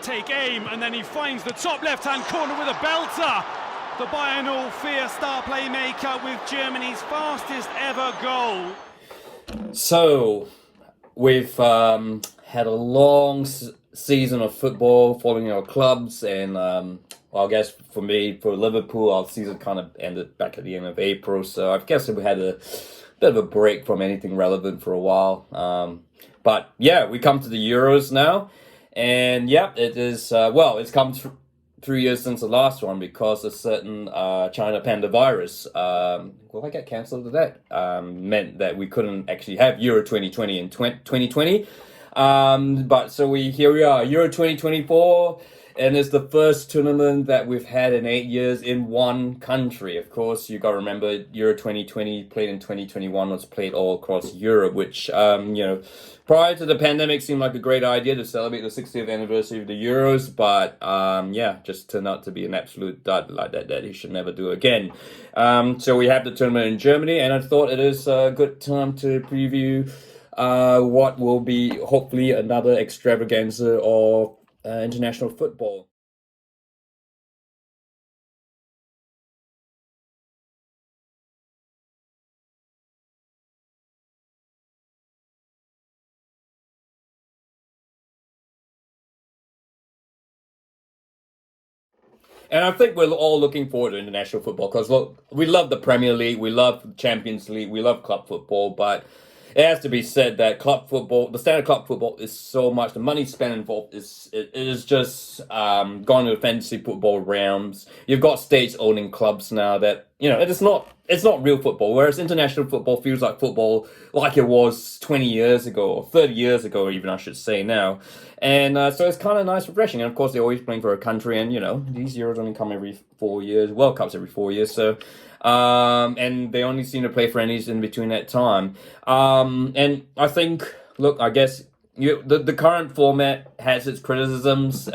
take aim, and then he finds the top left-hand corner with a belter. The Bayern all-fear star playmaker with Germany's fastest ever goal. So, we've had a long season of football following our clubs, and well, I guess for me, for Liverpool, our season kind of ended back at the end of April, so I guess we had a bit of a break from anything relevant for a while. But yeah, we come to the Euros now, and yeah, it is, well, it's come 3 years since the last one because a certain China panda virus, will I get cancelled today? Meant that we couldn't actually have Euro 2020 in 2020. But so here we are, Euro 2024, and it's the first tournament that we've had in 8 years in one country. Of course, you got to remember Euro 2020 played in 2021 was played all across Europe, which, prior to the pandemic seemed like a great idea to celebrate the 60th anniversary of the Euros, but yeah, just turned out to be an absolute dud like that he should never do again. So we have the tournament in Germany, and I thought it is a good time to preview what will be hopefully another extravaganza of international football. And I think we're all looking forward to international football because, look, we love the Premier League, we love Champions League, we love club football, but it has to be said that club football, the standard club football is so much, the money spent involved it is just gone to fantasy football realms. You've got states owning clubs now that, it's not real football, whereas international football feels like football like it was 20 years ago, or 30 years ago even, I should say now. And so it's kind of nice, refreshing. And of course, they're always playing for a country, and these Euros only come every 4 years, World Cups every 4 years, so and they only seem to play friendlies in between that time. And I think, look, I guess the current format has its criticisms.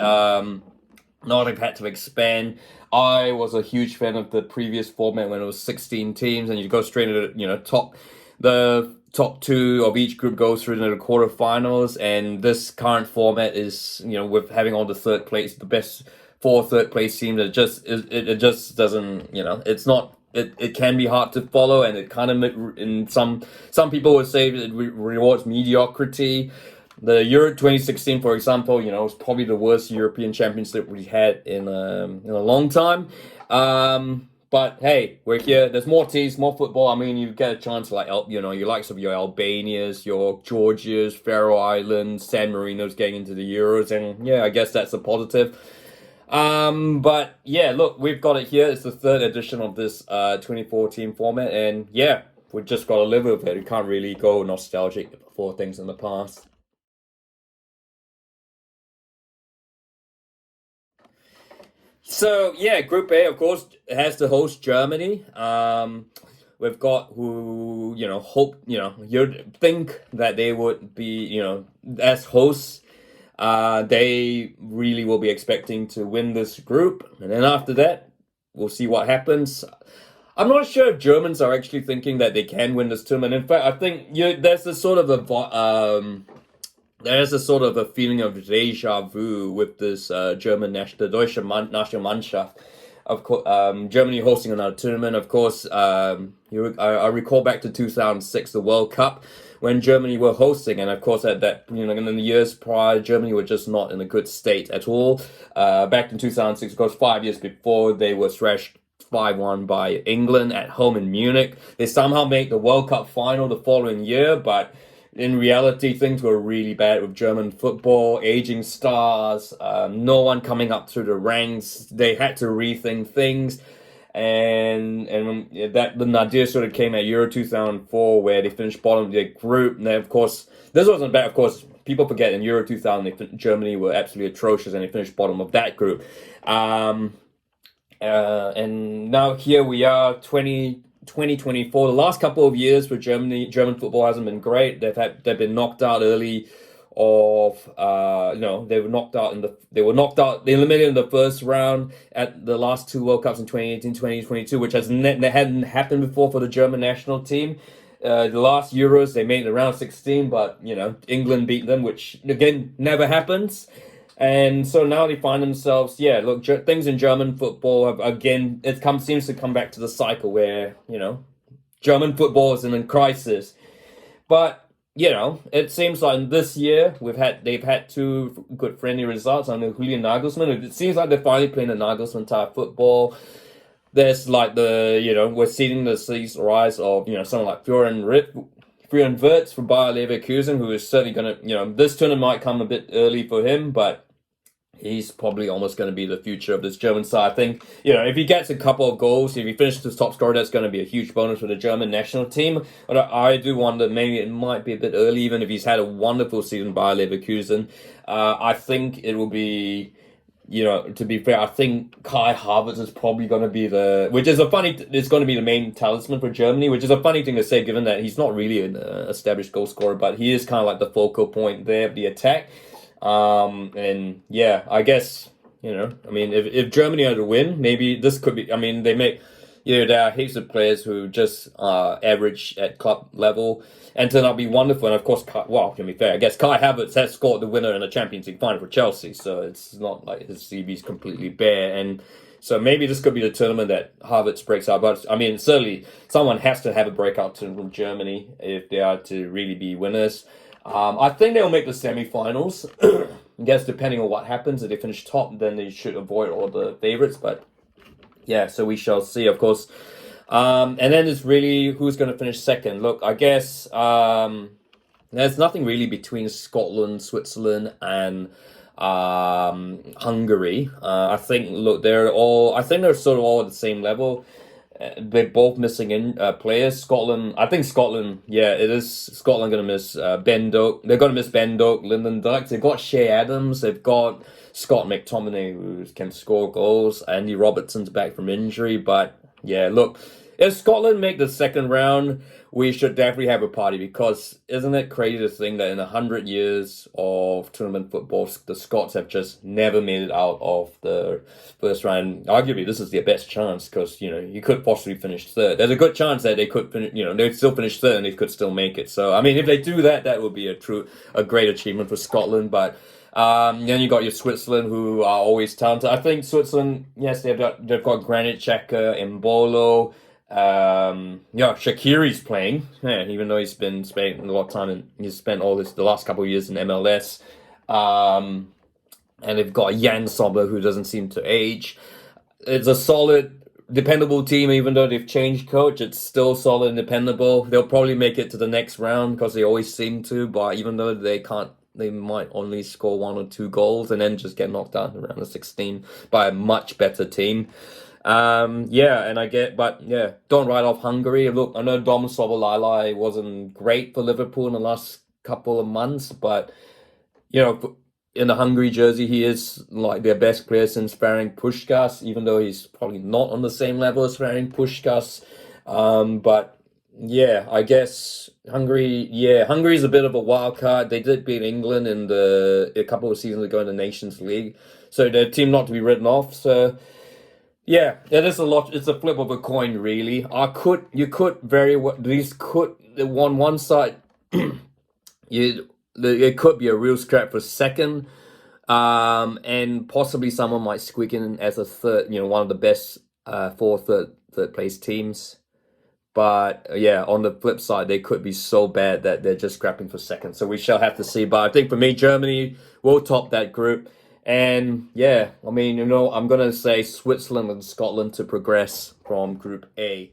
Not have had to expand. I was a huge fan of the previous format when it was 16 teams, and you go straight into the top two of each group goes through into the quarterfinals. And this current format is, with having all the best 4 third place teams, it just doesn't, it's not. It can be hard to follow, and it kind of, in some people would say it rewards mediocrity. The Euro 2016, for example, was probably the worst European Championship we had in a long time. But hey, we're here. There's more teams, more football. I mean, you get a chance like your likes of your Albanias, your Georgias, Faroe Islands, San Marinos getting into the Euros, and yeah, I guess that's a positive. But yeah, look, we've got it here. It's the 3rd edition of this 2014 format, and yeah, we've just got to live with it. We can't really go nostalgic for things in the past. So yeah, Group A, of course, has to host Germany. We've got who hope you'd think that they would be as hosts. They really will be expecting to win this group, and then after that, we'll see what happens. I'm not sure if Germans are actually thinking that they can win this tournament. In fact, I think there's a sort of a feeling of deja vu with this German the Deutsche Nationalmannschaft. Of course, Germany hosting another tournament. Of course, I recall back to 2006, the World Cup, when Germany were hosting, and of course at that, in the years prior, Germany were just not in a good state at all. Back in 2006, of course, 5 years before, they were thrashed 5-1 by England at home in Munich. They somehow made the World Cup final the following year, but in reality, things were really bad with German football, aging stars, no one coming up through the ranks. They had to rethink things. And that the nadir sort of came at Euro 2004, where they finished bottom of their group. And then, of course, this wasn't bad. Of course, people forget in Euro 2000, Germany were absolutely atrocious, and they finished bottom of that group. And now here we are, 2024. The last couple of years for German football hasn't been great. They've been knocked out early of they were knocked out, they eliminated in the first round at the last 2 World Cups in 2018, 2022, which hadn't happened before for the German national team. The last Euros they made the round 16, but England beat them, which again never happens. And so now they find themselves, look, things in German football have, again, seems to come back to the cycle where, German football is in a crisis. But, it seems like this year they've had two good friendly results under Julian Nagelsmann. It seems like they're finally playing a Nagelsmann type football. There's like we're seeing the rise of, someone like Florian Wirtz from Bayer Leverkusen, who is certainly going to, this tournament might come a bit early for him, but he's probably almost going to be the future of this German side. I think, if he gets a couple of goals, if he finishes as top scorer, that's going to be a huge bonus for the German national team. But I do wonder, maybe it might be a bit early, even if he's had a wonderful season by Leverkusen. I think it will be, to be fair, I think Kai Havertz is probably going to be it's going to be the main talisman for Germany, which is a funny thing to say given that he's not really an established goal scorer, but he is kind of like the focal point there of the attack. I guess, if Germany are to win, maybe this could be, they make, there are heaps of players who just average at club level and turn out to be wonderful. And of course, to be fair, I guess Kai Havertz has scored the winner in the Champions League final for Chelsea, so it's not like his CV is completely bare. And so maybe this could be the tournament that Havertz breaks out. But certainly someone has to have a breakout tournament from Germany if they are to really be winners. I think they'll make the semi-finals. I guess depending on what happens, if they finish top, then they should avoid all the favorites. But so we shall see, of course. And then it's really who's going to finish second. Look, I guess there's nothing really between Scotland, Switzerland, and Hungary. I think they're sort of all at the same level. They're both missing in players. Scotland, it is Scotland going to miss Ben Doak. They're going to miss Ben Doak, Lyndon Dykes. They've got Shea Adams. They've got Scott McTominay, who can score goals. Andy Robertson's back from injury. But, look, if Scotland make the second round, we should definitely have a party because isn't it crazy to think that in 100 years of tournament football, the Scots have just never made it out of the first round. Arguably, this is their best chance because, you could possibly finish third. There's a good chance that they could finish, they'd still finish third and they could still make it. So, if they do that, that would be a great achievement for Scotland. But then you got your Switzerland, who are always talented. I think Switzerland, yes, they've got Granit Xhaka, Embolo. Shaqiri's playing, even though he's been spending a lot of time and he's spent the last couple of years in MLS. And they've got Jan Sommer, who doesn't seem to age. It's a solid, dependable team, even though they've changed coach. It's still solid and dependable. They'll probably make it to the next round because they always seem to, but even though they can't, they might only score 1 or 2 goals and then just get knocked out around the 16 by a much better team. Don't write off Hungary. Look, I know Dom Sobolalai wasn't great for Liverpool in the last couple of months, but in the Hungary jersey, he is like their best player since Ferenc Puskás, even though he's probably not on the same level as Ferenc Puskás. I guess Hungary is a bit of a wild card. They did beat England in a couple of seasons ago in the Nations League, so they're a team not to be written off. So. Yeah, it is a lot. It's a flip of a coin, really. You could very well. These could on one side, it could be a real scrap for second, and possibly someone might squeak in as a third. One of the best third place teams. But on the flip side, they could be so bad that they're just scrapping for second. So we shall have to see. But I think for me, Germany will top that group. And I'm going to say Switzerland and Scotland to progress from Group A.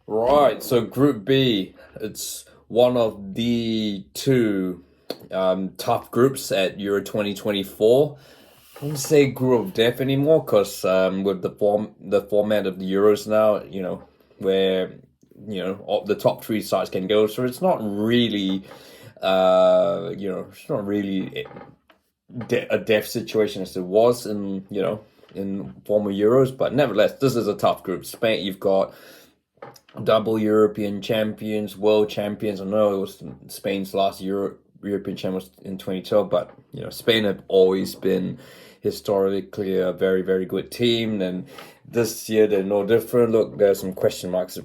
Right, so Group B, it's one of the two tough groups at Euro 2024. I wouldn't say group of death anymore because with the format of the Euros now, where the top 3 sides can go. So it's not really, it's not really a death situation as it was in former Euros. But nevertheless, this is a tough group. Spain, you've got double European champions, world champions. I know it was Spain's last European champion was in 2012, but Spain have always been historically a very, very good team. And this year they're no different. Look, there's some question marks,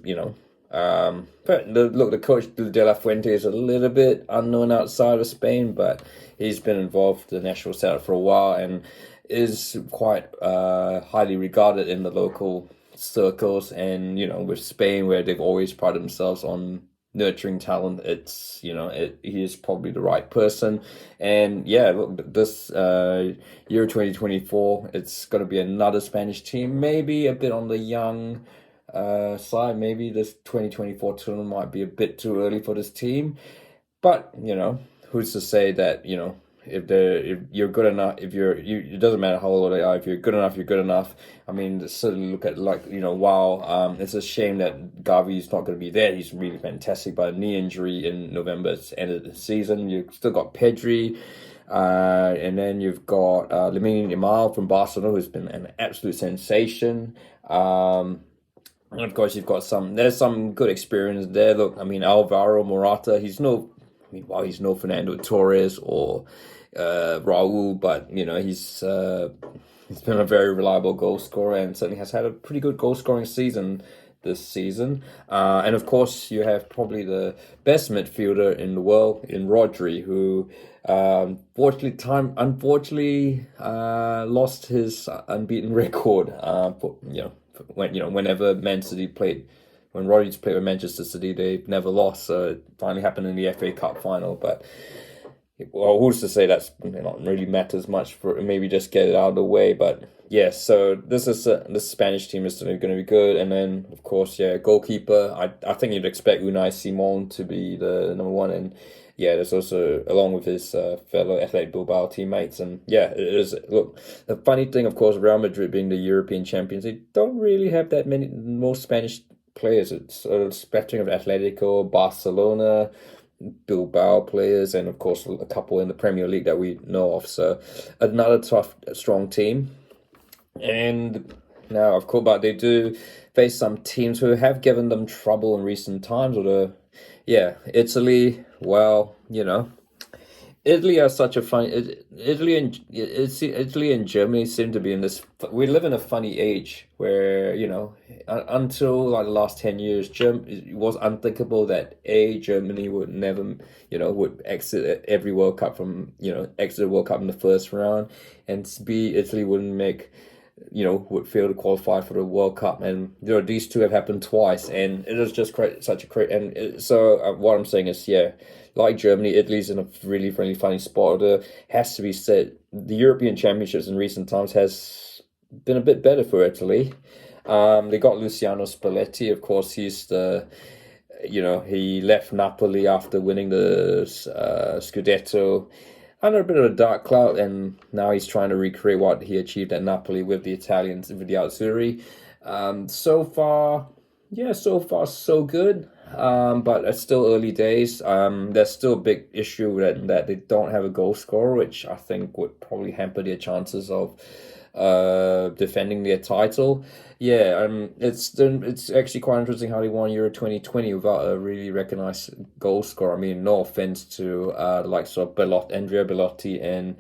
But the coach De La Fuente is a little bit unknown outside of Spain, but he's been involved in the national setup for a while and is quite highly regarded in the local circles. And with Spain, where they've always prided themselves on nurturing talent, it's he is probably the right person. And yeah, look, this Euro 2024, it's going to be another Spanish team, maybe a bit on the young side. Maybe this 2024 tournament might be a bit too early for this team, but who's to say that if you're good enough, it doesn't matter how old they are. If you're good enough, you're good enough. I mean, certainly look at wow, it's a shame that Gavi's not going to be there. He's really fantastic, but a knee injury in November, it's ended the season. You've still got Pedri. And then you've got Lamine Yamal from Barcelona, who's been an absolute sensation. And of course, there's some good experience there. Look, I mean, Alvaro Morata, he's no Fernando Torres or Raul, but he's been a very reliable goal scorer and certainly has had a pretty good goal scoring season this season. And of course, you have probably the best midfielder in the world in Rodri, who unfortunately lost his unbeaten record. Whenever Man City played, when Rodri's played with Manchester City, they've never lost. So it finally happened in the FA Cup final. But who's to say that's not really matters much for maybe just get it out of the way. But yeah, so this Spanish team is going to be good. And then of course, goalkeeper. I think you'd expect Unai Simon to be the number one, and yeah, there's also along with his fellow Athletic Bilbao teammates, and yeah, it is. Look, the funny thing, of course, Real Madrid being the European champions, they don't really have that many most Spanish players. It's a spectrum of Atletico, Barcelona, Bilbao players, and of course a couple in the Premier League that we know of. So another tough, strong team. And now, of course, but they do face some teams who have given them trouble in recent times. Italy. Well, Italy are such a funny. Italy and Germany seem to be in this. We live in a funny age where until like the last 10 years, it was unthinkable that Germany would never would exit every World Cup exit the World Cup in the first round, and B, Italy wouldn't make would fail to qualify for the World Cup, and these two have happened twice, and it is just such a great. And so what I'm saying is, like Germany, Italy's in a really, really funny spot. It has to be said, the European Championships in recent times has been a bit better for Italy. They got Luciano Spalletti, of course. He's he left Napoli after winning the Scudetto under a bit of a dark cloud, and now he's trying to recreate what he achieved at Napoli with the Italians, with the Azzurri. So far, so good. But it's still early days. There's still a big issue that they don't have a goal scorer, which I think would probably hamper their chances of defending their title. It's actually quite interesting how they won Euro 2020 without a really recognized goal scorer. I mean, no offense to the likes of Andrea Bellotti and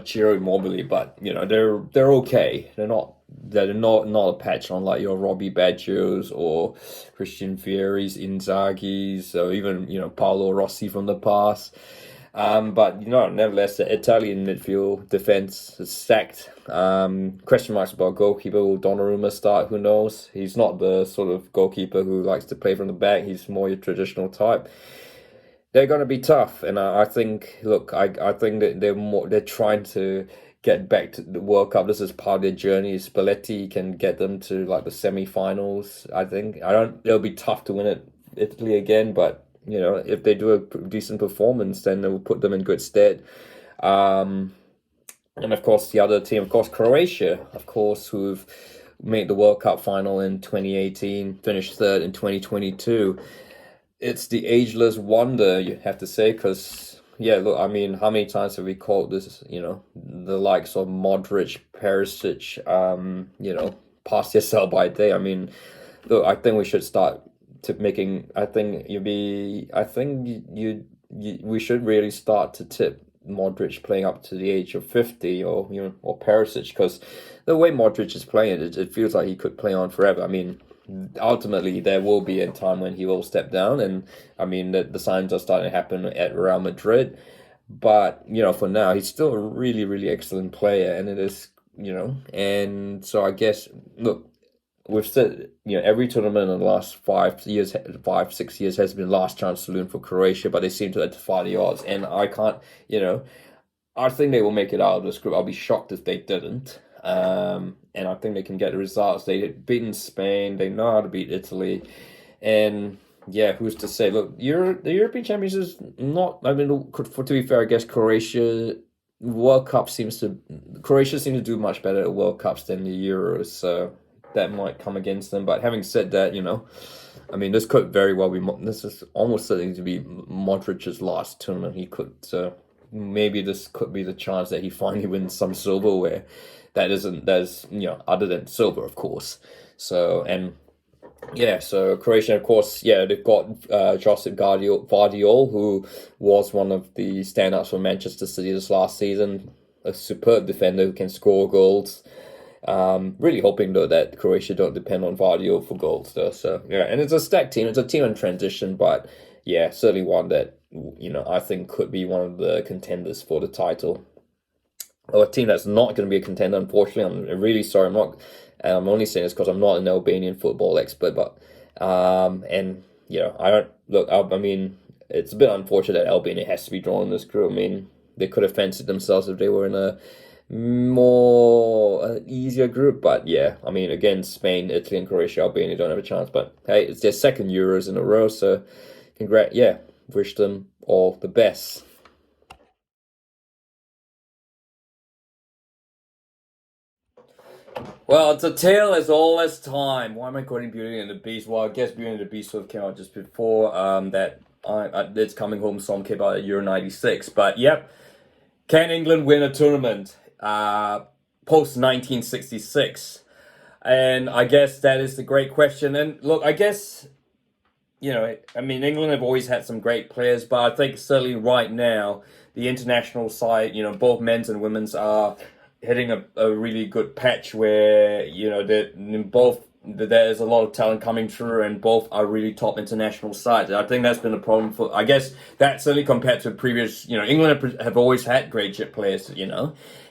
Ciro Immobile, but they're okay. They're not a patch on like your Robbie Baggios or Christian Vieri's, Inzaghi's, or even Paolo Rossi from the past. But nevertheless, the Italian midfield defense is stacked. Question marks about goalkeeper. Will Donnarumma start? Who knows? He's not the sort of goalkeeper who likes to play from the back. He's more your traditional type. They're going to be tough, and I think. Look, I think that they're trying to get back to the World Cup. This is part of their journey. Spalletti can get them to like the semi-finals. I think. It'll be tough to win it Italy again, but if they do a decent performance, then it will put them in good stead. And of course, the other team, of course, Croatia, of course, who've made the World Cup final in 2018, finished third in 2022. It's the ageless wonder, you have to say, because, look, I mean, how many times have we called this, the likes of Modric, Perisic, pass yourself by day? I mean, look, I think we should start we should really start to tip Modric playing up to the age of 50, or Perisic, because the way Modric is playing, it feels like he could play on forever. I mean, ultimately there will be a time when he will step down, and I mean the signs are starting to happen at Real Madrid. But for now, he's still a really, really excellent player, and it is, and so I guess look, we've said every tournament in the last 5 years, 5, 6 years has been last chance saloon for Croatia, but they seem to defy the odds, and I can't, I think they will make it out of this group. I'll be shocked if they didn't. And I think they can get the results. They had beaten Spain. They know how to beat Italy, and yeah, who's to say? Look, the European Champions is not. I mean, to be fair, I guess Croatia seems to do much better at World Cups than the Euros, so that might come against them. But having said that, I mean, this could very well be. This is almost certain to be Modric's last tournament. He could. So maybe this could be the chance that he finally wins some silverware. There's other than silver, of course. So so Croatia, of course, they've got Josip Guardiol, who was one of the standouts for Manchester City this last season. A superb defender who can score goals. Really hoping though that Croatia don't depend on Guardiol for goals though. So and it's a stacked team. It's a team in transition, but certainly one that I think could be one of the contenders for the title. A team that's not going to be a contender, unfortunately. I'm really sorry. I'm only saying this because I'm not an Albanian football expert, but I don't look. I mean, it's a bit unfortunate that Albania has to be drawn in this group. I mean, they could have fancied themselves if they were in a more easier group, but I mean, again, Spain, Italy, and Croatia, Albania don't have a chance. But hey, it's their second Euros in a row, so wish them all the best. Well, it's a tale as old as time. Why am I quoting Beauty and the Beast? Well, I guess Beauty and the Beast sort of came out just before that. It's Coming Home song came out at Euro 96. But can England win a tournament post 1966? And I guess that is the great question. And look, I guess I mean, England have always had some great players, but I think certainly right now the international side, both men's and women's are hitting a really good patch where there's a lot of talent coming through, and both are really top international sides. I think that's been a problem for, I guess, that certainly compared to previous, England have always had great players,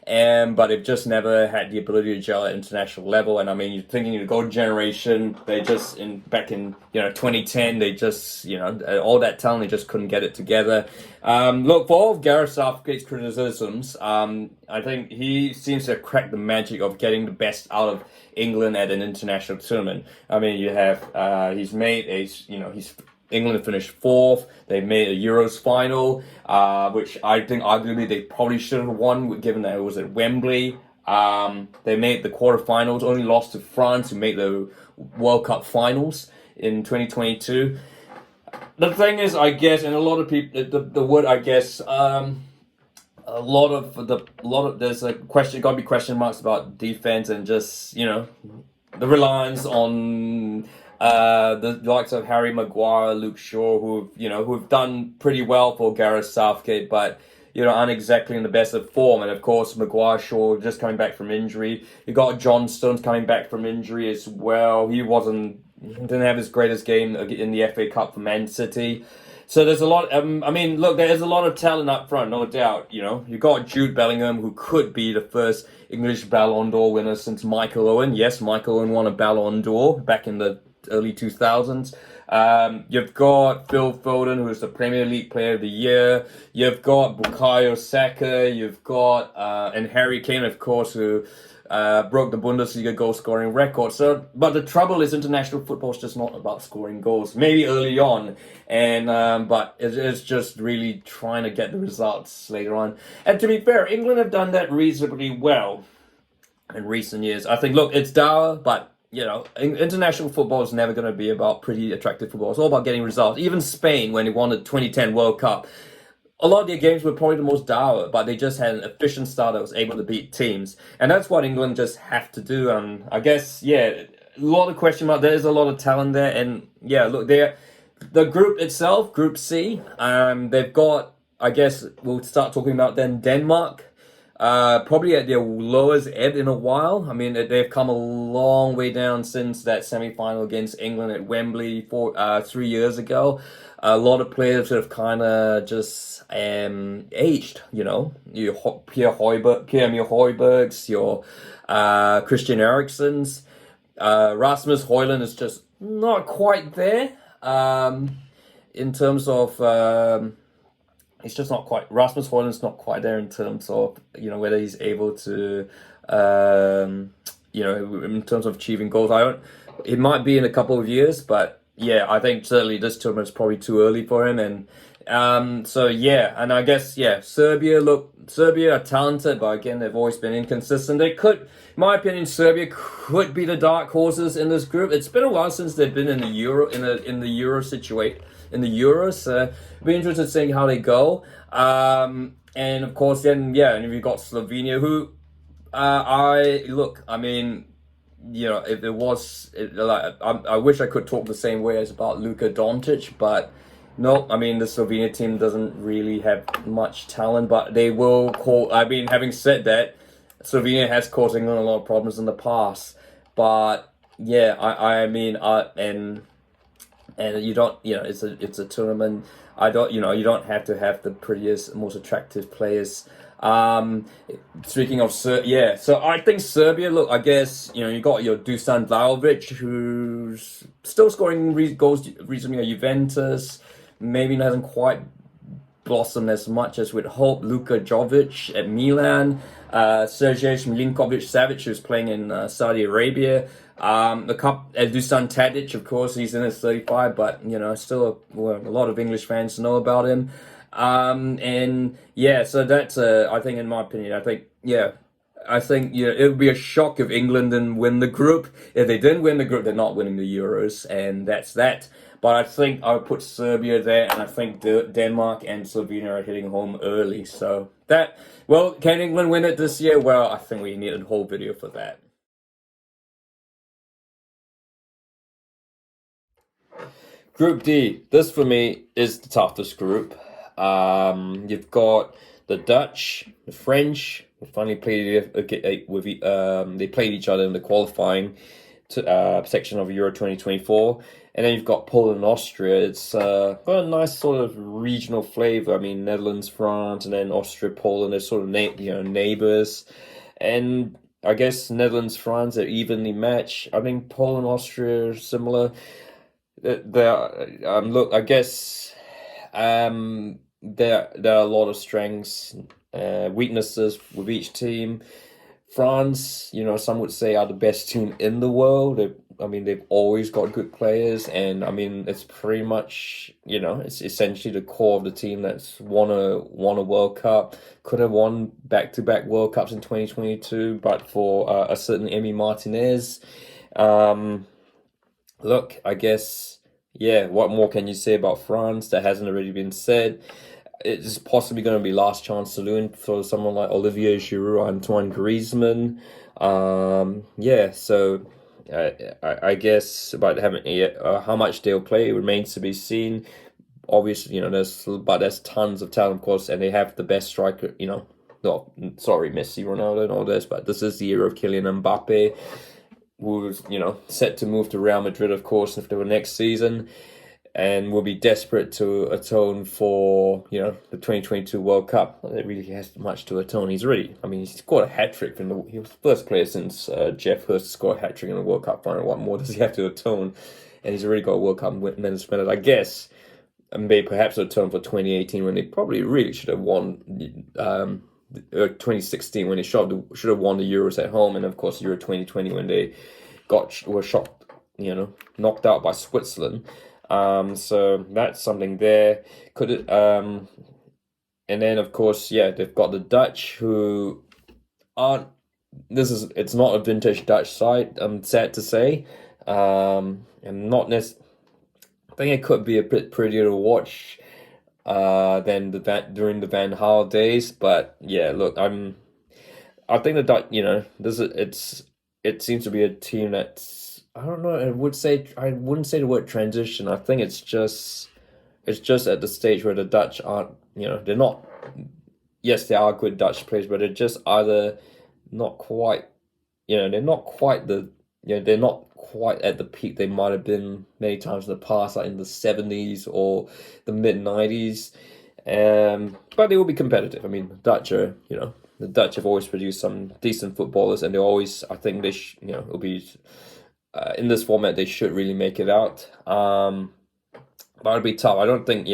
but they've just never had the ability to gel at international level. And I mean, you're thinking the golden generation, they just back in 2010, they just all that talent, they just couldn't get it together. Look, for all of Gareth Southgate's criticisms, I think he seems to have cracked the magic of getting the best out of England at an international tournament. I mean, you have England finished fourth. They made a Euros final, which I think arguably they probably should have won, given that it was at Wembley. They made the quarterfinals, only lost to France, who made the World Cup finals in 2022. The thing is, I guess, and a lot of people, the word, I guess, there's a question, got to be question marks about defense and just the reliance on the likes of Harry Maguire, Luke Shaw, who've done pretty well for Gareth Southgate, but aren't exactly in the best of form. And of course, Maguire, Shaw just coming back from injury. You got John Stones coming back from injury as well. He didn't have his greatest game in the FA Cup for Man City. So there's a lot. There's a lot of talent up front, no doubt. You got Jude Bellingham, who could be the first English Ballon d'Or winner since Michael Owen. Yes, Michael Owen won a Ballon d'Or back in the early 2000s. You've got Phil Foden, who's the Premier League Player of the Year. You've got Bukayo Saka. You've got and Harry Kane, of course, who broke the Bundesliga goal scoring record. So, but the trouble is, international football is just not about scoring goals. Maybe early on, and but it's just really trying to get the results later on. And to be fair, England have done that reasonably well in recent years. I think, look, it's dour, but international football is never going to be about pretty attractive football. It's all about getting results. Even Spain, when they won the 2010 World Cup, a lot of their games were probably the most dour, but they just had an efficient style that was able to beat teams. And that's what England just have to do. And I guess, a lot of question mark. There is a lot of talent there. And look, the group itself, Group C, they've got, I guess we'll start talking about then Denmark. probably at their lowest ebb in a while. I mean, they've come a long way down since that semi-final against England at Wembley 3 years ago. A lot of players have kind of just aged. You know, Pierre-Emil Højbjergs, your Christian Eriksen's, Rasmus Højlund is just not quite there. In terms of it's just not quite. Rasmus Højlund's not quite there in terms of whether he's able to in terms of achieving goals. I don't. It might be in a couple of years, but yeah, I think certainly this tournament is probably too early for him. And so yeah, and I guess Serbia. Look, Serbia are talented, but again, they've always been inconsistent. They could, in my opinion, Serbia could be the dark horses in this group. It's been a while since they've been in the Euro in the Euro situation. In the Euros, be interested in seeing how they go. And of course, then and you've got Slovenia, who I mean, if it was I wish I could talk the same way as about Luka Doncic, but no, I mean the Slovenia team doesn't really have much talent, but they will call. I mean, having said that, Slovenia has caused England a lot of problems in the past, but yeah, I mean, and you don't, it's a tournament. You don't have to have the prettiest, most attractive players. Speaking of so I think Serbia. Look, I guess you got your Dusan Vlahovic, who's still scoring goals recently at Juventus. Maybe hasn't quite blossomed as much as we'd hope. Luka Jovic at Milan, Sergej Milinkovic-Savic, who's playing in Saudi Arabia. Dusan Tadic, of course, he's in his 35, but still a lot of English fans know about him. So that's I think, in my opinion, I think it would be a shock if England didn't win the group. If they didn't win the group, they're not winning the Euros, and that's that. But I think I would put Serbia there, and I think Denmark and Slovenia are hitting home early. So can England win it this year? Well, I think we need a whole video for that. Group D. This for me is the toughest group. You've got the Dutch, the French. Finally played they played each other in the qualifying section of Euro 2024, and then you've got Poland and Austria. It's got a nice sort of regional flavor. I mean, Netherlands, France, and then Austria, Poland. They're sort of neighbors, and I guess Netherlands, France are evenly matched. I think Poland, Austria are similar. Look, I guess there are a lot of strengths, weaknesses with each team. France, some would say, are the best team in the world. They've always got good players, and I mean, it's pretty much, it's essentially the core of the team that's won a World Cup. Could have won back-to-back World Cups in 2022, but for a certain Emi Martinez. Look, I guess, what more can you say about France that hasn't already been said? It's possibly going to be last chance saloon for someone like Olivier Giroud, Antoine Griezmann. So I guess about how much they'll play remains to be seen. Obviously, there's tons of talent, of course, and they have the best striker. Messi, Ronaldo, and all this, but this is the year of Kylian Mbappe, who's set to move to Real Madrid, of course, after the next season, and will be desperate to atone for the 2022 World Cup. It really has much to atone. He's scored a hat trick he was the first player since Jeff Hurst scored a hat trick in the World Cup final. What more does he have to atone? And he's already got a World Cup men's minute, I guess. And maybe perhaps atone for 2018 when they probably really should have won. 2016 when they should have won the Euros at home, and of course Euro 2020 when they were shocked, knocked out by Switzerland. So that's something there. And then of course, they've got the Dutch, who aren't. It's not a vintage Dutch side. I'm sad to say, and not necessarily. I think it could be a bit prettier to watch than during the Van Gaal days, but look, I think the Dutch, it seems to be a team that's, I don't know, I wouldn't say the word transition. I think it's just at the stage where the Dutch aren't, they're not yes, they are good Dutch players, but they're just either not quite, they're not quite they're not quite at the peak they might have been many times in the past, like in the 70s or the mid 90s. But they will be competitive. I mean, the Dutch have always produced some decent footballers, and they always, I think it'll be in this format they should really make it out. But it'll be tough. I don't think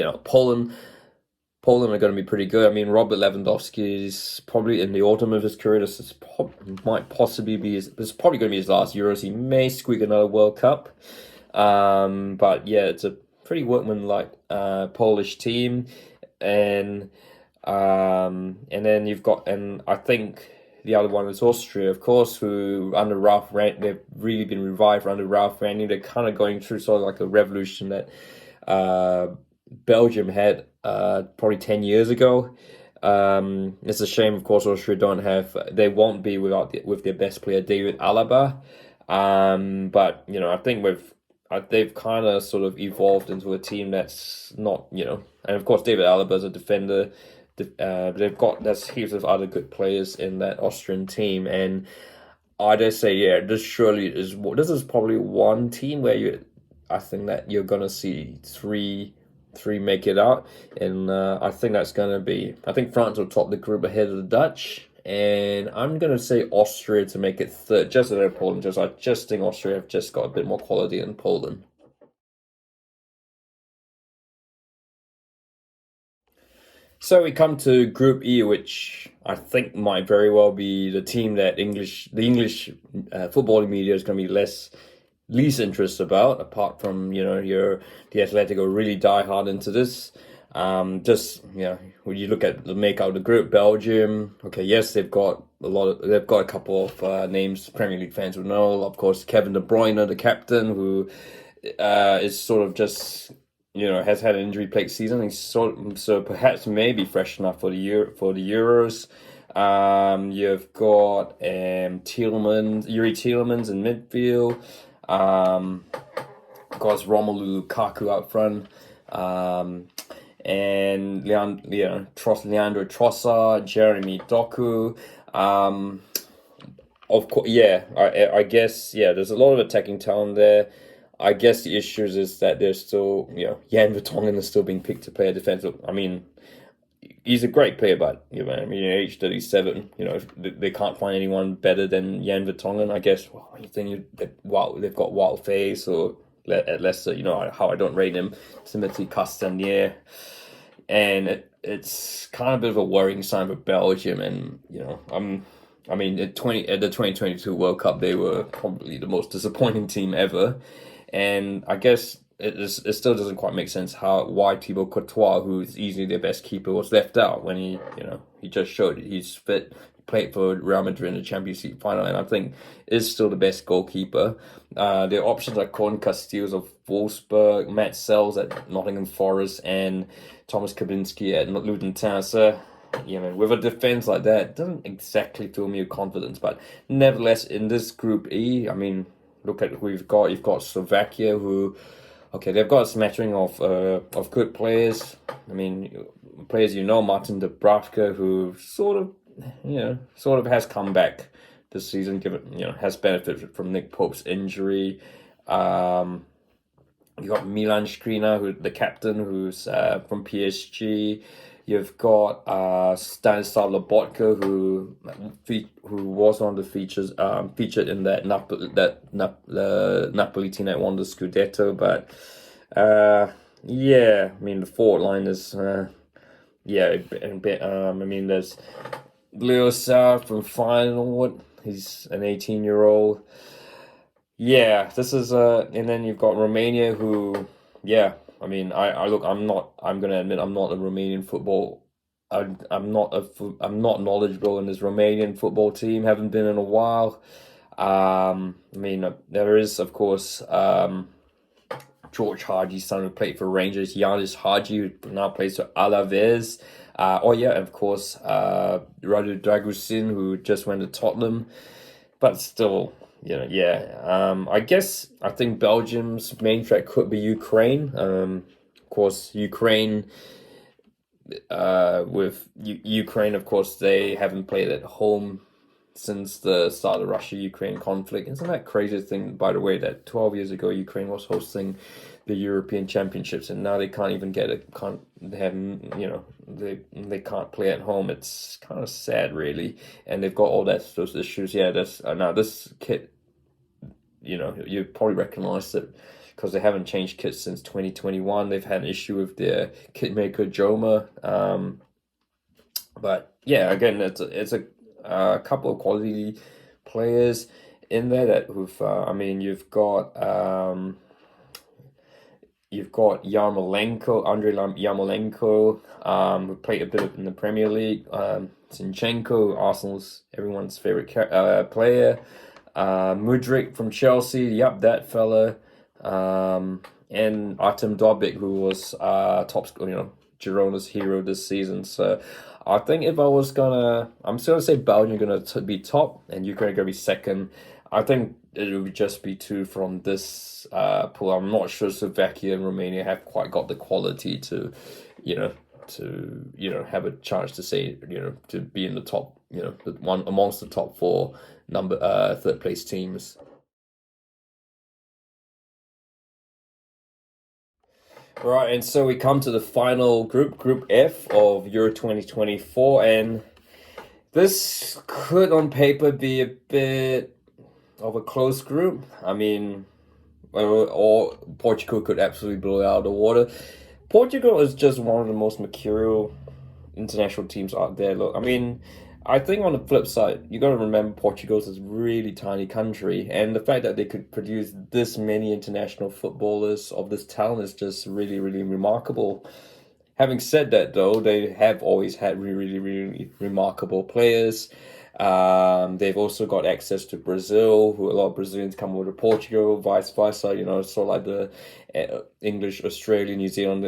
Poland are going to be pretty good. I mean, Robert Lewandowski is probably in the autumn of his career. Might possibly be this is probably going to be his last Euros. He may squeak another World Cup. But yeah, it's a pretty workmanlike Polish team, and then you've got, and I think the other one is Austria, of course, who under Ralph Rangnick, they've really been revived under Ralph Rangnick. They're kind of going through sort of like a revolution that Belgium had probably 10 years ago. It's a shame, of course, Austria they won't be with their best player, David Alaba. But, I think they've kind of sort of evolved into a team that's not, and of course, David Alaba is a defender. There's heaps of other good players in that Austrian team. And I just say, yeah, this is probably one team where I think that you're going to see three make it out, and I think I think France will top the group ahead of the Dutch, and I'm going to say Austria to make it third, just ahead of Poland. I just think Austria have just got a bit more quality than Poland. So we come to Group E, which I think might very well be the team that the English footballing media is going to be least interest about, apart from the Athletic are really die hard into this. When you look at the makeup of the group, Belgium. Okay, yes, they've got a couple of names Premier League fans would know. Of course, Kevin De Bruyne, the captain, who is sort of just has had an injury-plagued season. He's so perhaps maybe fresh enough for the Euros. You've got Yuri Tielemans in midfield. Of course, Romelu Lukaku up front, and Leandro Trossard, Jeremy Doku. Of course, yeah. I guess there's a lot of attacking talent there. I guess the issues is that there's still Jan Vertonghen is still being picked to play a defensive. I mean, he's a great player, but at age 37, they can't find anyone better than Jan Vertonghen. I guess. They've got Wild Face or at Leicester. How I don't rate him, Timothy Castagne, and it's kind of a bit of a worrying sign for Belgium. And at the 2022 World Cup, they were probably the most disappointing team ever, and I guess. It still doesn't quite make sense why Thibaut Courtois, who is easily their best keeper, was left out when he just showed he's fit. He played for Real Madrid in the Champions League final, and I think is still the best goalkeeper. Their options are Corn Casteels of Wolfsburg, Matt Sells at Nottingham Forest, and Thomas Kabinski at Luton Town. So, with a defense like that, it doesn't exactly fill me with confidence. But nevertheless, in this Group E, I mean, look at who you've got. You've got Slovakia, who. Okay, they've got a smattering of good players. I mean, players Martin Dubravka, who sort of has come back this season, has benefited from Nick Pope's injury. You got Milan Skriniar, who the captain, who's from PSG. You've got Stanislav Lobotka, who was one of the featured in that Napoli team that won the Scudetto. But I mean the forward line is a bit. I mean there's Leo Saar from Feyenoord. He's an 18-year-old. Yeah, this is and then you've got Romania, who I mean, I'm gonna admit I'm not a Romanian football. I'm not knowledgeable in this Romanian football team. Haven't been in a while. I mean, there is of course George Hagi's son who played for Rangers, Yanis Hagi, who now plays for Alaves. And of course Radu Dragusin, who just went to Tottenham, but still. I think Belgium's main threat could be Ukraine. Of course, Ukraine, with Ukraine, of course, they haven't played at home since the start of the Russia-Ukraine conflict. Isn't that crazy thing, by the way, that 12 years ago Ukraine was hosting the European Championships, and now they can't even get it. Can't they have they can't play at home? It's kind of sad, really. And they've got all those issues. Yeah, that's now this kit. You probably recognize it because they haven't changed kits since 2021. They've had an issue with their kit maker Joma. But yeah, again, it's a couple of quality players in there you've got Andrei Yarmolenko, who played a bit in the Premier League. Zinchenko, everyone's favorite player. Mudryk from Chelsea, yep, that fella. And Artem Dobic, who was Girona's hero this season. So I think if I'm still gonna say Belgium gonna be top and Ukraine gonna be second. I think it would just be two from this pool. I'm not sure Slovakia and Romania have quite got the quality to have a chance to say to be in the top, the one amongst the top four third place teams. Right, and so we come to the final Group F of Euro 2024, and this could on paper be a bit of a close group. I mean, or Portugal could absolutely blow it out of the water. Portugal is just one of the most mercurial international teams out there. Look, I mean, I think on the flip side, you got to remember Portugal is a really tiny country, and the fact that they could produce this many international footballers of this talent is just really, really remarkable. Having said that, though, they have always had really, really remarkable players. They've also got access to Brazil, who a lot of Brazilians come over to Portugal, vice versa. Sort of like the English, Australia, New Zealand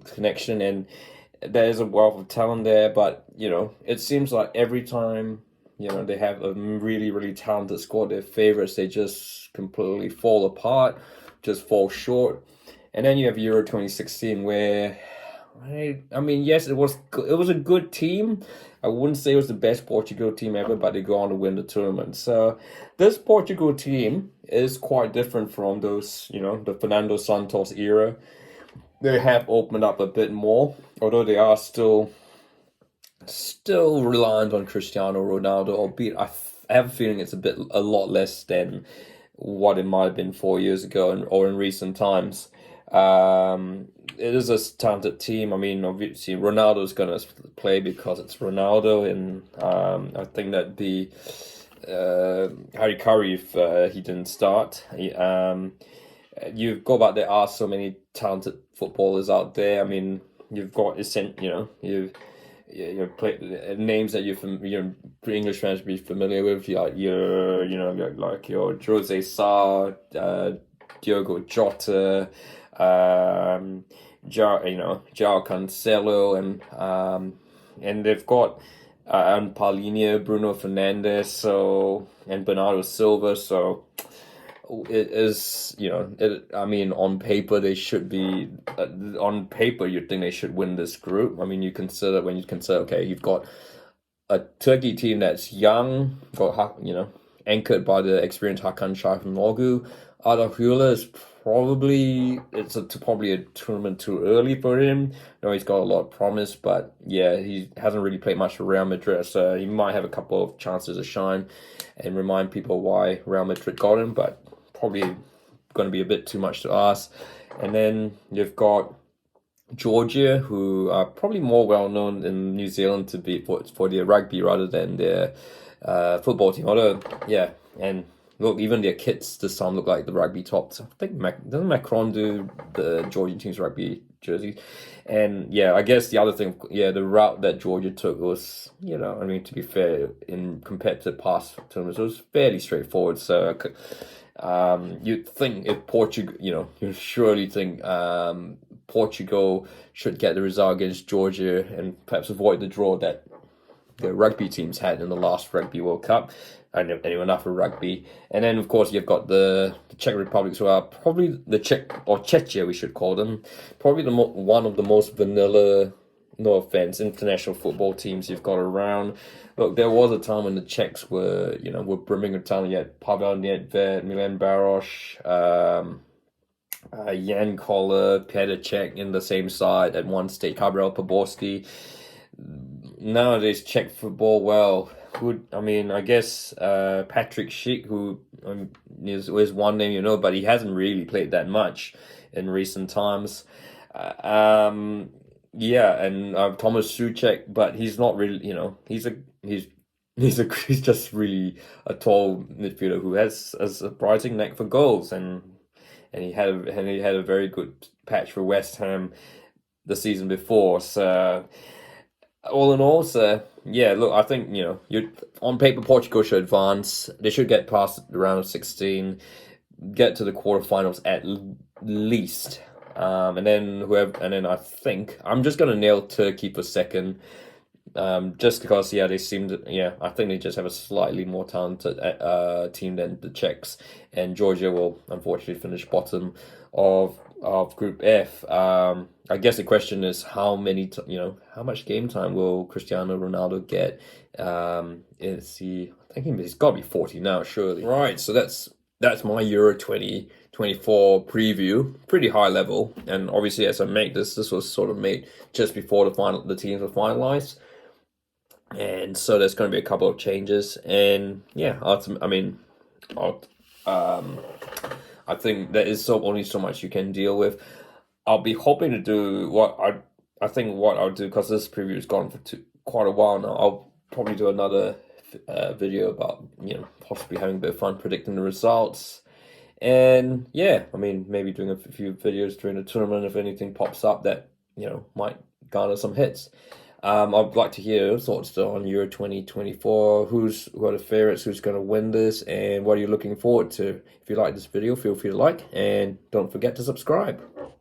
connection, and there's a wealth of talent there. But it seems like every time they have a really, really talented squad, their favorites, they just completely fall apart, just fall short. And then you have Euro 2016, where I mean, yes, it was a good team. I wouldn't say it was the best Portugal team ever, but they go on to win the tournament. So this Portugal team is quite different from those, the Fernando Santos era. They have opened up a bit more, although they are still reliant on Cristiano Ronaldo, albeit I have a feeling it's a lot less than what it might have been 4 years ago or in recent times. It is a talented team. I mean, obviously Ronaldo's going to play because it's Ronaldo, and I think that the Harry Curry, if he didn't start, you've got that there are so many talented footballers out there. I mean, you've got you've names that your English fans be familiar with, like your Jose Sa, Diogo Jota, João Cancelo, and they've got and Paulinho, Bruno Fernandes, and Bernardo Silva. So it is, I mean, on paper they should be. On paper, you'd think they should win this group. I mean, when you consider, okay, you've got a Turkey team that's young, anchored by the experienced Hakan Çalhanoğlu. Arda Güler is probably a tournament too early for him. He's got a lot of promise, but yeah, he hasn't really played much for Real Madrid, so he might have a couple of chances to shine and remind people why Real Madrid got him, but probably going to be a bit too much to ask. And then you've got Georgia, who are probably more well known in New Zealand to be for their rugby rather than their football team. Although, yeah, and look, even their kits this time look like the rugby tops. I think doesn't Macron do the Georgian team's rugby jerseys? And yeah, I guess the other thing, the route that Georgia took was, I mean, to be fair, compared to past tournaments, it was fairly straightforward. So you'd think if Portugal, you surely think Portugal should get the result against Georgia and perhaps avoid the draw that the rugby teams had in the last Rugby World Cup. And anyway, enough of rugby. And then, of course, you've got the Czech Republic, who are probably the Czech, or Czechia, we should call them, probably one of the most vanilla, no offense, international football teams you've got around. Look, there was a time when the Czechs were brimming with talent. You had Pavel Nedved, Milan Baros, Jan Koller, Petr Cech in the same side at one stage, Gabriel Poborský. Nowadays, Czech football, well, I guess Patrick Schick, who is one name, but he hasn't really played that much in recent times. Yeah, and Thomas Souček, but he's not really, he's just really a tall midfielder who has a surprising knack for goals, and he had a very good patch for West Ham the season before. So all in all, yeah, look, I think you on paper Portugal should advance. They should get past the round of 16, get to the quarterfinals at least. And then I think I'm just gonna nail Turkey for second, just because I think they just have a slightly more talented team than the Czechs, and Georgia will unfortunately finish bottom of Group F. I guess the question is how much game time will Cristiano Ronaldo get? I think he's got to be 40 now, surely. Right, so that's my Euro 2024 preview. Pretty high level, and obviously as I make this was sort of made just before the teams were finalized, and so there's going to be a couple of changes. And yeah, I think there is only so much you can deal with. I'll be hoping to do what I'll do, because this preview has gone for quite a while now. I'll probably do another video about possibly having a bit of fun predicting the results, and yeah, maybe doing a few videos during the tournament if anything pops up that might garner some hits. I'd like to hear your thoughts though on Euro 2024. Who are the favorites? Who's going to win this? And what are you looking forward to? If you like this video, feel free to like, and don't forget to subscribe.